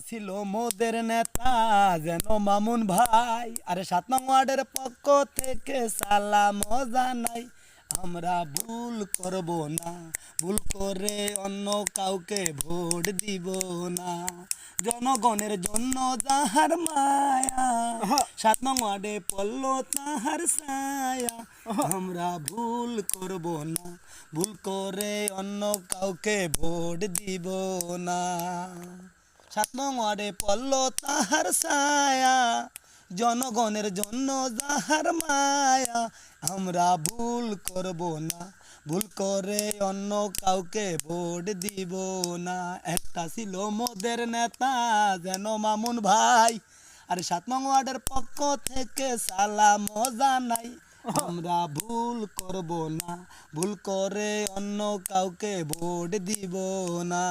ছিল মোদের নেতা যেন মামুন ভাই, আরে 7 নং ওয়ার্ডের পক্ষ থেকে সালাম জানাই। আমরা ভুল করব না, ভুল করে অন্য কাউকে ভোট দিব না। জনগণের জন্য যাহার মায়া, 7 নং ওয়ার্ডে পড়ল তাহার ছায়া। আমরা ভুল করব না, ভুল করে অন্য কাউকে ভোট দিব না। 7 নং ওয়ার্ডে পড়ল তাহার ছায়া, জনগণের জন্য যাহার মায়া। আমরা ভুল করব না, ভুল করে অন্য কাউকে ভোট দিব না। একটা ছিল মোদের নেতা যেন মামুন ভাই, আর 7 নং ওয়ার্ডের পক্ষ থেকে সালাম জানাই। আমরা ভুল করব না, ভুল করে অন্য কাউকে ভোট দিব না।